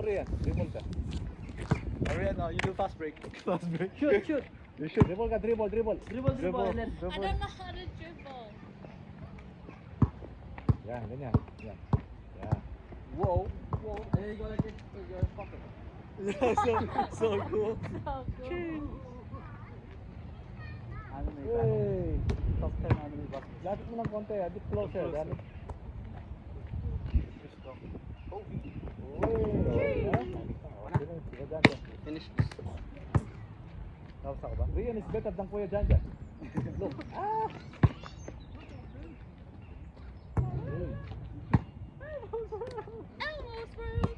mo Rian. Dribble ka. Arian, you do fast break. Fast break. Shoot, shoot. You shoot. Dribble ka, dribble. Dribble, and then. I don't know how to dribble. Yan, ganyan. Yan. Yan. Whoa, whoa. And then you go like this to your pocket. So cool. So cool. Anime Hey! Top 10 anime basket. Lapit mo ng konti, a bit closer. Lapit. Finish this. Tapos ako ba? Rian is better than Kuya Jan Jan. Look. Ah! Elmo's broke.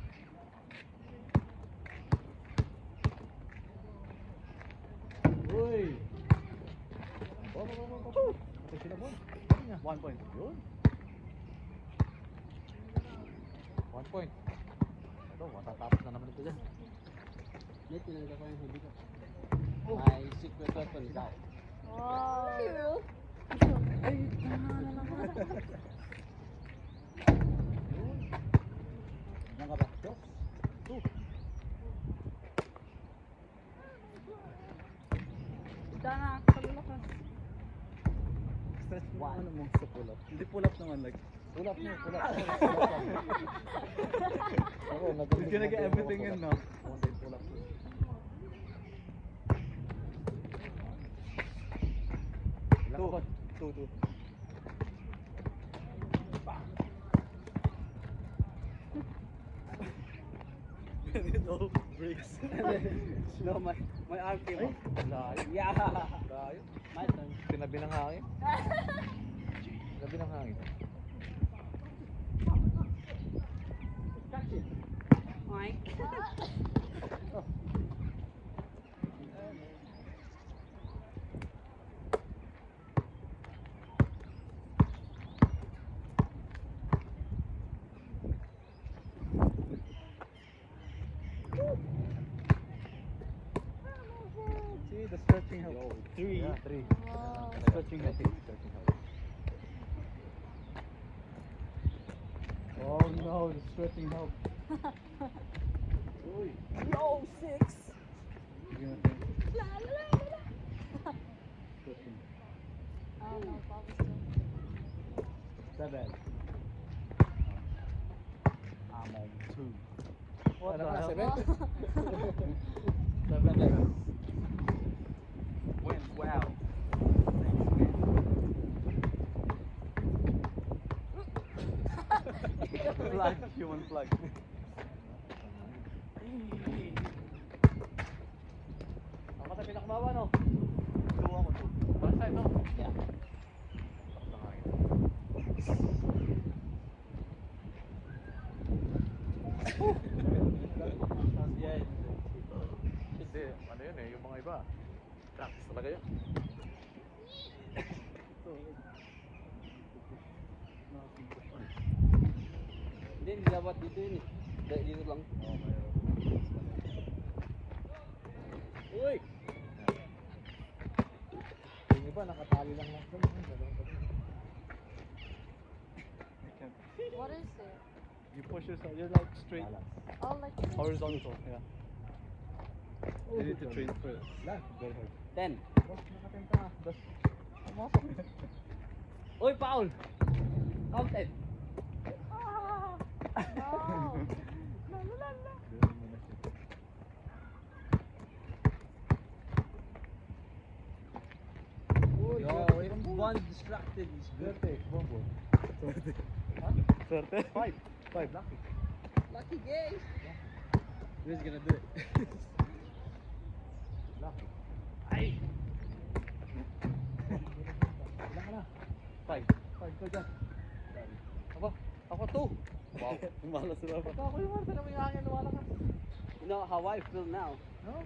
Uy! Ito sila mo. 1 point. Yun. 1 point. Ito, matatapos na naman ito dyan. Net, tinanggal ko yung huli ko. My secret weapon is out. Wow. Ay! Yan ka ba? Dos. Two. Dana, kalulok ka. Stretch mo One. ano mo sa pull up. Hindi pull up naman like. Pull up niyo, pull up. Ako, He's gonna get everything in now. Pull up. Ilan ka ba? 2-2. No breaks. No, my arm came off. Layo. Yeah. Layo. My turn. Tinabi ng hangin. Tinabi ng hangin. Catch it. Mike. See the stretching help. 3. Yeah, 3. Wow. Stretching help. Stretching help. Oh no, the stretching help. Uy. Yo, 6. You're gonna think. La la la la. Stretching. Oh no, Bob's still. 7. I'm on 2. What Ano the ka, hell? 7? Win. Wow. Flag. Human flag. Ako sa pinakababa, no? 2 ako 2. Para sa'yo, no? Yeah. Tapos ng hangin. Yeah. Hindi, ano yun eh, yung mga iba. Practice talaga yun. Hindi dapat dito yun eh. Dito lang. Oo, mayroon. Uy! Yung iba, nakatali lang lang. What is it? You push yourself. You're like straight. Balance. Oh, like this? Horizontal. Yeah. You need to train first. Lang, very hard. 10. Boss, nakatenta ka. Boss, pumasok. Uy, foul! Counted. Ah! No. La la la la. Ganun mo na siya. Yo, if one distracted is good. Swerte, bombo. Ha? Swerte? 5. 5, lucky. Lucky guys. Who's gonna do it? Lucky. Ay! Ilan ka na? 5. 5 ka dyan. Ako? Ako 2. Wow. Malas na ba? Ako yung Marta na may hangin, wala ka. You know how I feel now. No?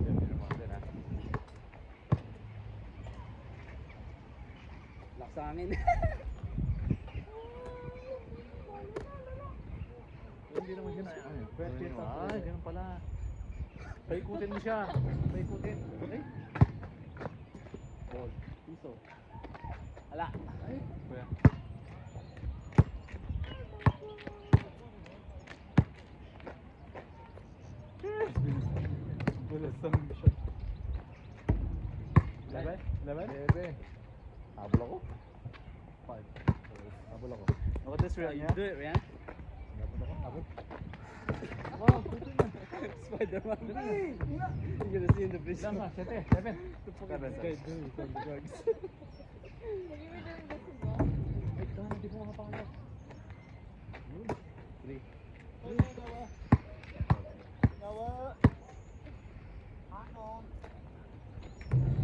Yan, pinamahal ha. Lakas hangin. Hindi naman siya na. Pwede ito. Ay, ganun pala. Paikutin mo siya. Paikutin. Ay. Ball. Piso. Ala. Ay. Kuya. Eleven? Eleven? 11. Habol ako. 5. Habol ako. Look at this, You Ryan. do it, Ryan. Habol ako. Habol. Oh, Spider-Man. You're gonna see in the bridge. Ilan ba? 7. 7. Seven. Nag-iwi din yung gusto mo. Wait, hindi ko makapangalap. 3.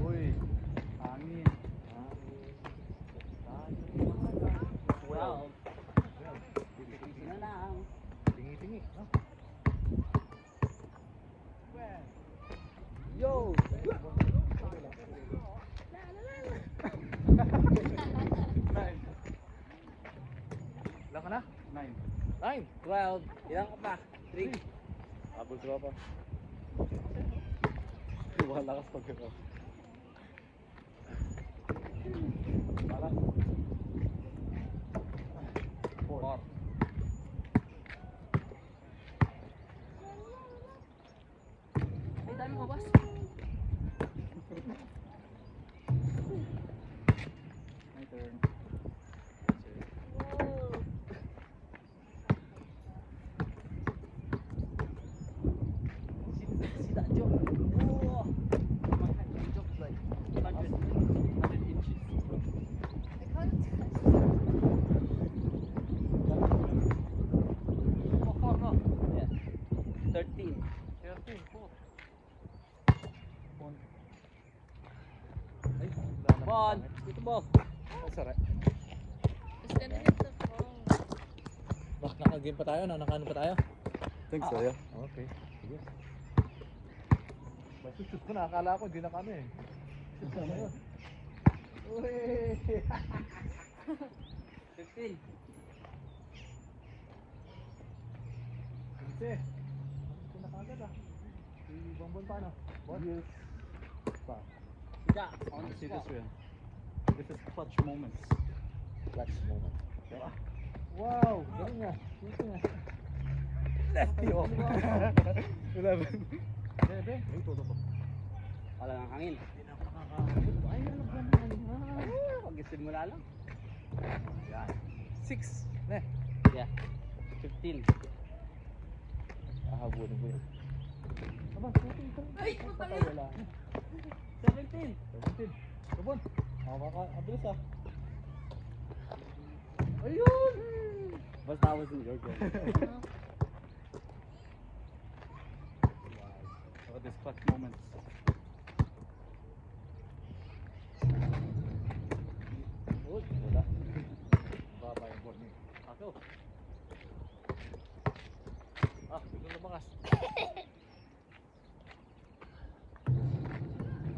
Uy, hangin. Wow. Easy na lang. Tingi-tingi. No? Yo! Nine. Ilan ka na? 9. 9. 12. Ilan ka pa? 3. Habol ka pa. Wala ka pag ito. Para. 4. Ay, dami ko, boss. My turn. Whoa. See that joke? Oh! My hand jokes like 100 inches. I can't touch. Oh, four, no? Yeah. 13. 13. 4. Bon, dito ball. Sarap. It's gonna hit the phone. Bak, naka-game pa tayo? Naka-ano pa tayo? Think so, yeah. Okay. Sige. May shoot ko na. Akala ko hindi na kano eh. Shoot na yun. Uy! 15. Hindi. Ito na kagad ah. Si Bonbon pa ano? Bon? Yes. Pa. Yeah, on the See spot. this, Ryan. This is clutch moments. Last moment. Wow! Ganun nga. Ganun nga. Lefty, oh. 11. Bebe. Ay, todo ko. Wala nang hangin. Hindi na ako nakakakabot. Ay, nalagyan mo na. Pag-isimula lang. Yan. 6. Yeah. 15. Ahabunin ko yun. Aba, shooting ka. Ay, putang Patay, wala. 17. 17. Kabon. Abilis ah. Ayun! But that wasn't your game. Look at this clutch moments. Uy, wala. Baba yung board niya. Ako. Ah, biglang lumakas.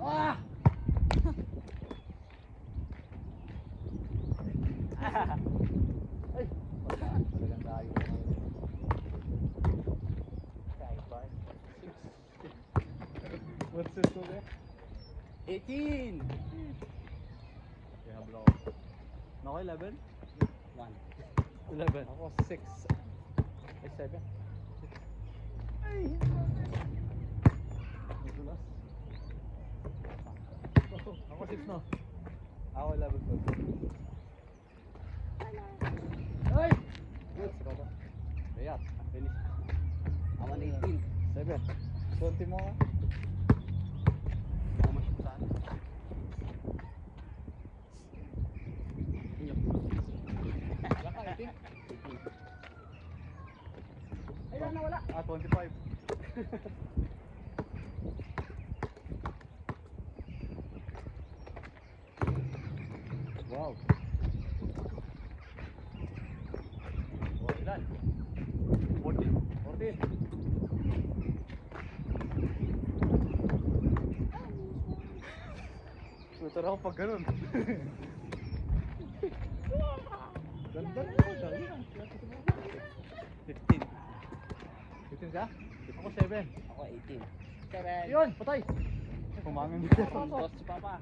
Ah! Ay! Talagang tayo. Kahit ba? 6. What's this over there? 18. Kaya habla ko. Ako 11? 1. 11. Ako 6. Ay, 7. Nadulas. Ako 6 no. Ako 11 po. Ay! Good, sa baba. Kaya, finish. Ako 18. 7. 20 mo ka? Ako masyong saan. Wala ka, 18. Ay, wala na wala. 25. Wow. Oh, ilan? 14. 14. Tutor ako pag ganun. Ganda na. 15. 15 ka? Ako 7. Ako 18. 7. Yun, patay. Pumangin din. Boss si Papa.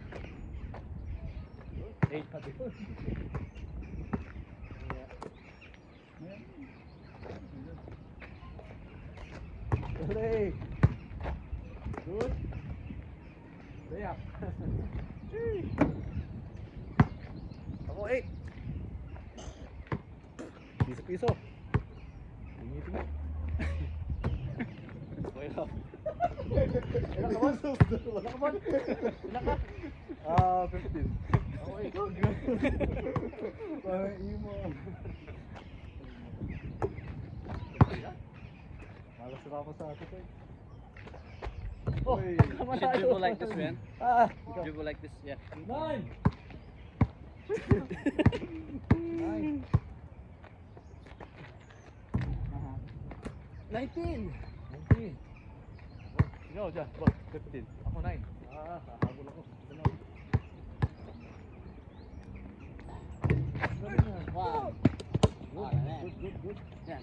8 pa din. Hooray! Good. Jack. Ako 8. Piso-piso. Tingin-tingin. Wala. Ilan ka ba? Ilan ka ba? Ilan ka? 15. Ako 8. Parang imo. Malas na ako sa atin ko eh. Oh, Uy. Should you go like this, man? Ah, Should you go like this? Yeah. 9. 9. 19! 19. Ikaw dyan, boss. 15. Ako 9. Hahabol ako. Dalawa. Galing na. Wow! Good, good, good. Yan.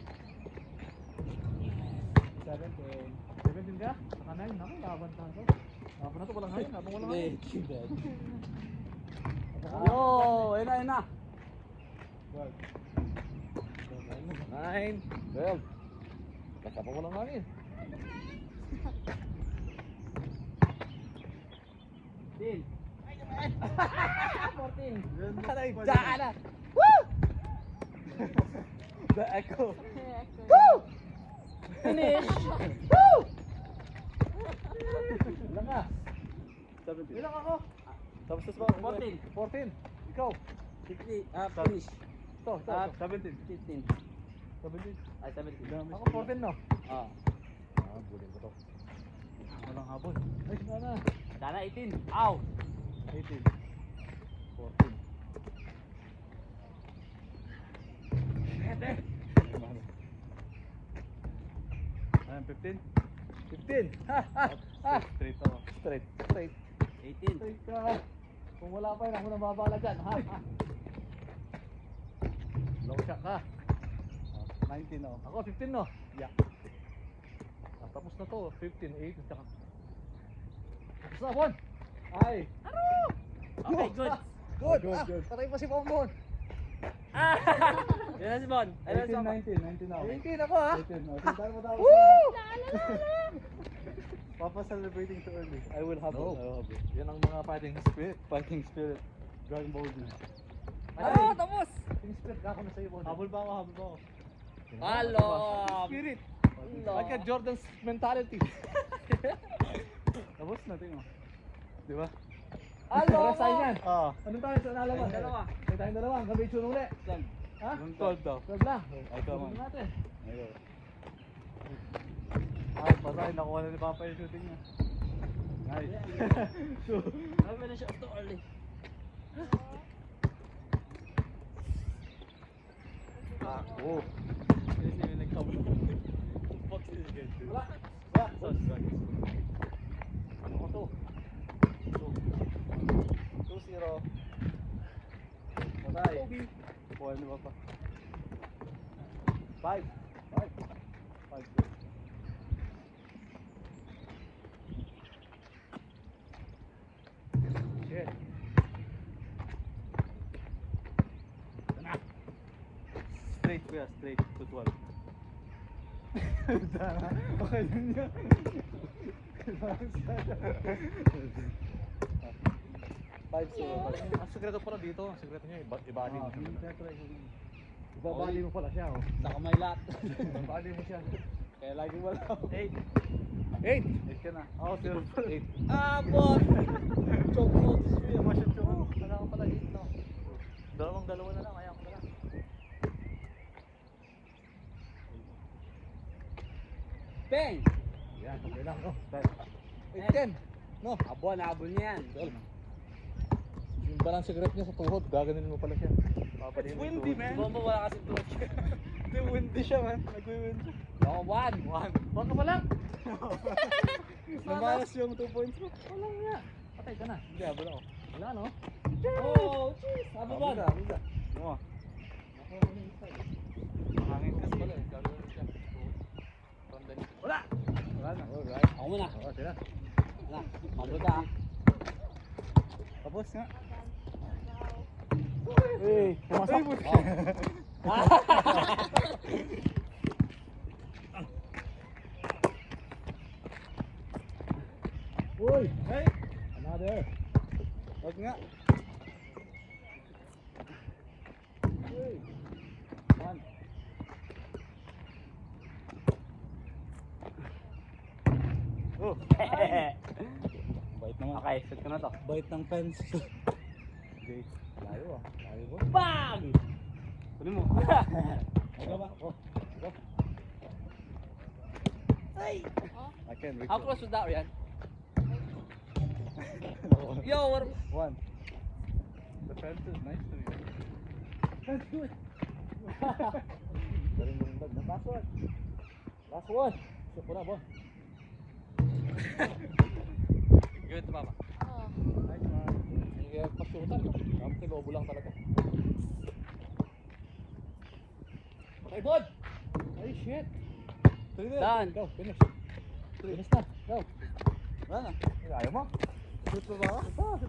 17. 17 ka? Saka 9. Naku, laban ka to. Laban na to, walang hain. Habang walang hain. Yo! Ayun na, ayun na! 9. 12. Basta pa walang hangin. Din! 14! Aray, Tsaka na! Woo! The echo! Woo! Finish! Woo! Ilan ka? 17. Ilan ako? Tapos sa 14! 14. Ikaw? 50, finish! Ito, ito, ito. 17. 15. 17. Ay, 17. Ako 14 no? Ah. Bulin ko to. Walang habol. Ay, sana. Dana 18. Ow! 18. 14. Ayan, 15. 15. Ha, ha, ha. Straight ako. Straight, straight. 18. Straight ka. Kung wala pa yun, ako nang babala dyan. Ha, ha. Long shot ka. 19 ako. Ako 15 no? Yeah. Tapos na to. 15, 18, tsaka. Tapos na, Bon. Ay. Okay, good. Good. Good, Ah, good. patay pa si Bongbon. Yan na si Bon. Ayun na si 18, Bon. 19 ako. 18 ako ha. 18. Okay, tayo mo tapos. Woo! Papa celebrating too early. I will have No. it. I will have it. Yan ang mga fighting spirit. Fighting spirit. Dragon Ball Z. Oh, tapos! Fighting spirit ka ako na sa'yo, Bon. Habol ba ako? Habol ba ako? Hello! Spirit. Hello. Like a Jordan's mentality. Tapos na, tingnan mo. Di ba? Hello! Para sa'yo yan. Ah. Anong tayo sa nalaman? Tayong dalawa. May tayong dalawa. Gabi tune uli. Ha? Yung 12 daw. 12 na. Ay, come on. Tuloy natin. Ayun. Ay, patay. Nakuha na ni Papa yung shooting niya. Nice. Kami na siya too early. Oh. Kasi yung nagkabot. Box is good. Wala. Wala. Ano ko to? 2-0. Patay. Kuha ni Papa. 5. 5. Shit. Straight kuya, straight to 12. Okay yun niya. Ang sekreto pala dito. Ang sekreto niya, ibali mo siya. Ibabali mo pala siya. Oh. Sa kamay lahat. Ibabali mo siya. Kaya lagi wala. 8. 8. 8 ka na. Ako 0 pa. 8. Ah, Bon! Choke mo. Kuya, masyad choke mo. Wala ko pala 8 no. Dalawa na lang. Ayaw ko na lang. Bang! Yan, okay lang. No? 10. 10. No? Abon niya yan. Yung parang secret niya sa tuhod. Gaganin mo pala siya. Papadin mo yung windy, tuhod. man. Bomba wala kasi tulad siya. Hindi, windy siya man. Nag-windy. Ako, 1. Huwag ka pa lang. Namalas yung 2 points mo. Wala nga. Patay ka na. Hindi, habol ako. Wala no? Oh, cheers! Sabi Bon. Habol ka. Ano mo? Mahangin kasi. Wala eh. Gaganin siya. Ronda niya. Wala! Wala na. Alright. Ako muna. Oo, sila. Wala. Mabot ka. Tapos nga. Hey, pumasok. Uy! Hey! Another there. Wag nga. Hey. One. Oh. Bait naman. Okay, shoot ko na to. Bait ng fence. Okay. Layo ah. Layo ba? Bang! Kunin mo. Ano ba? Oh. Go. I can't reach How it. close was that, Ryan? Yo, what? One. The fence is nice to me. Let's do it. Galing mo rin. Last one. Last one. Shoot ko na, boy. Give it to Papa. Oh. Nice man. Hindi kaya pasyutan. Kampi lobo lang talaga. Okay, Bod! Ay, shit! Done. Go, finish. Finish na. Go. Wala na. Ayaw mo? Shoot pa ba ako?